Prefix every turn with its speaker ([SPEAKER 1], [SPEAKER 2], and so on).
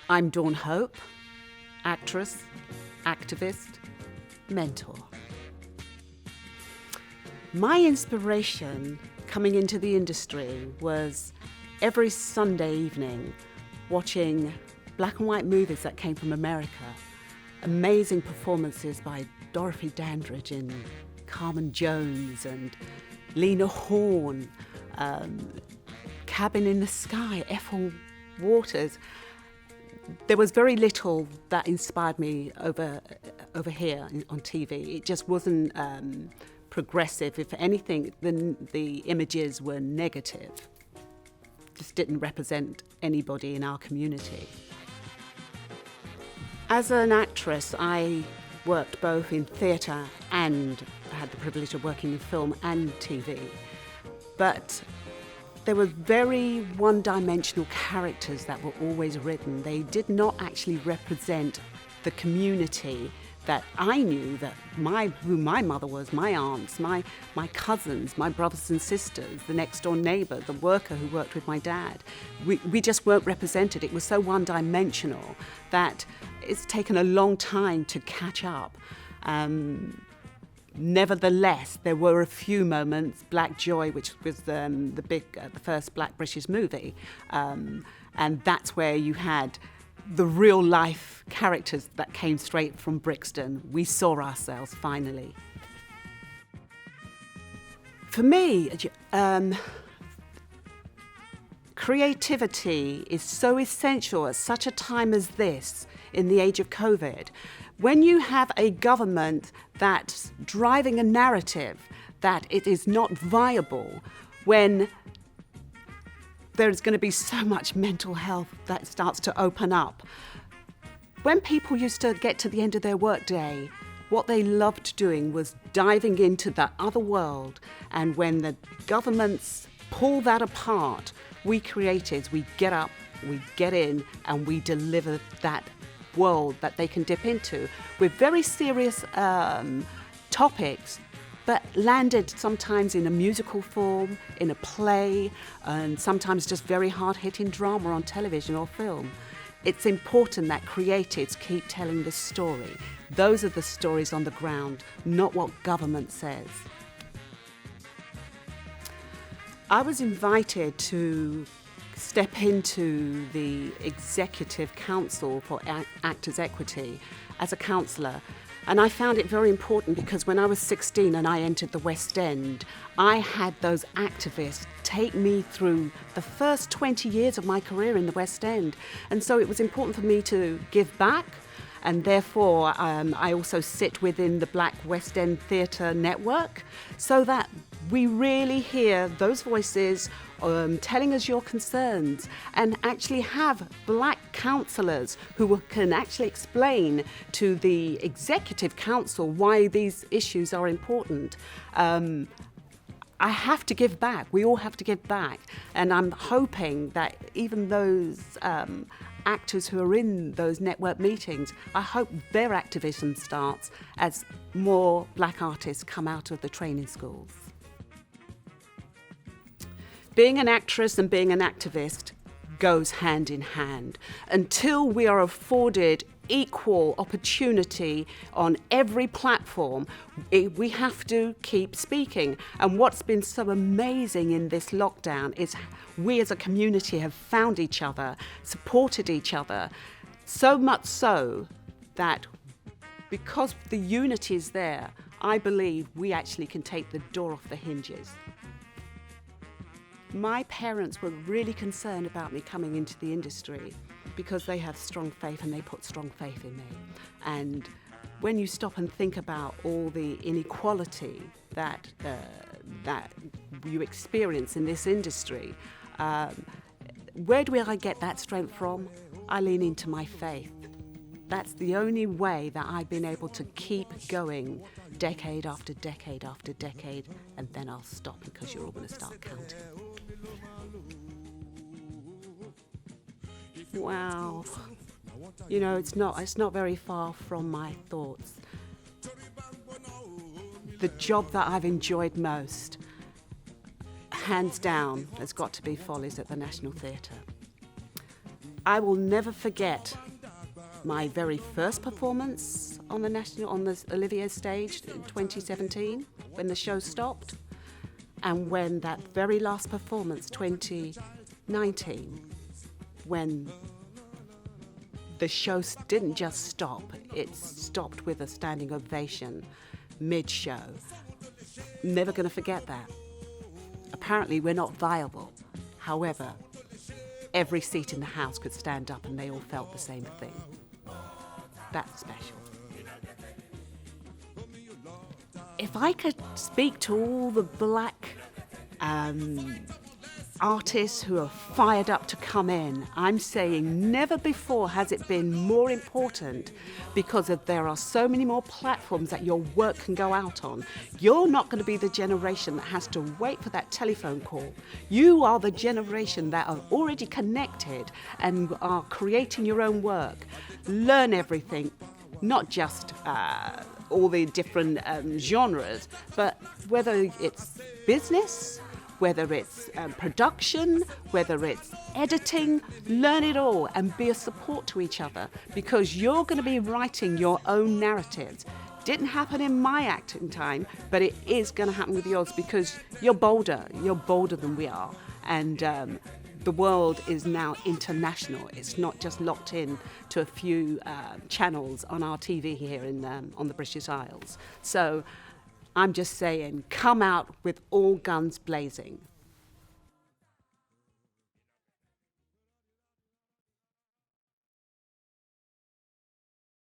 [SPEAKER 1] I'm Dawn Hope, actress, activist, mentor. My inspiration coming into the industry was every Sunday evening watching black and white movies that came from America. Amazing performances by Dorothy Dandridge and Carmen Jones and Lena Horne, Cabin in the Sky, Ethel Waters. There was very little that inspired me over here on TV. It just wasn't progressive. If anything, the images were negative. Just didn't represent anybody in our community. As an actress, I worked both in theatre and had the privilege of working in film and TV. But there were very one-dimensional characters that were always written. They did not actually represent the community that I knew, that who my mother was, my aunts, my cousins, my brothers and sisters, the next door neighbour, the worker who worked with my dad. We just weren't represented. It was so one-dimensional that it's taken a long time to catch up. Nevertheless, there were a few moments, Black Joy, which was the first Black British movie, and that's where you had the real life characters that came straight from Brixton. We saw ourselves finally. For me, creativity is so essential at such a time as this, in the age of COVID. When you have a government that's driving a narrative that it is not viable, when there's going to be so much mental health that starts to open up. When people used to get to the end of their workday, what they loved doing was diving into that other world. And when the governments pull that apart, we creatives, we get up, we get in, and we deliver that world that they can dip into with very serious topics, but landed sometimes in a musical form, in a play, and sometimes just very hard-hitting drama on television or film. It's important that creatives keep telling the story. Those are the stories on the ground, not what government says. I was invited to step into the Executive Council for Actors' Equity as a counsellor. And I found it very important because when I was 16 and I entered the West End, I had those activists take me through the first 20 years of my career in the West End. And so it was important for me to give back. And therefore, I also sit within the Black West End Theatre Network so that we really hear those voices telling us your concerns and actually have black counsellors who can actually explain to the Executive Council why these issues are important. I have to give back. We all have to give back. And I'm hoping that even those actors who are in those network meetings, I hope their activism starts as more black artists come out of the training schools. Being an actress and being an activist goes hand in hand. Until we are afforded equal opportunity on every platform, we have to keep speaking. And what's been so amazing in this lockdown is we as a community have found each other, supported each other, so much so that because the unity is there, I believe we actually can take the door off the hinges. My parents were really concerned about me coming into the industry because they have strong faith and they put strong faith in me. And when you stop and think about all the inequality that you experience in this industry, where do I get that strength from? I lean into my faith. That's the only way that I've been able to keep going decade after decade after decade, and then I'll stop because you're all going to start counting. Wow. You know, it's not very far from my thoughts. The job that I've enjoyed most, hands down, has got to be Follies at the National Theatre. I will never forget my very first performance on the Olivier stage in 2017 when the show stopped, and when that very last performance 2019 when the show didn't just stop, it stopped with a standing ovation mid-show. Never going to forget that. Apparently we're not viable. However, every seat in the house could stand up and they all felt the same thing. That's special. If I could speak to all the black artists who are fired up to come in, I'm saying never before has it been more important, because there are so many more platforms that your work can go out on. You're not going to be the generation that has to wait for that telephone call. You are the generation that are already connected and are creating your own work. Learn everything, not just all the different genres, but whether it's business, whether it's production, whether it's editing, learn it all and be a support to each other, because you're going to be writing your own narratives. Didn't happen in my acting time, but it is going to happen with yours, because you're bolder than we are. And the world is now international. It's not just locked in to a few channels on our TV here on the British Isles. So I'm just saying, come out with all guns blazing.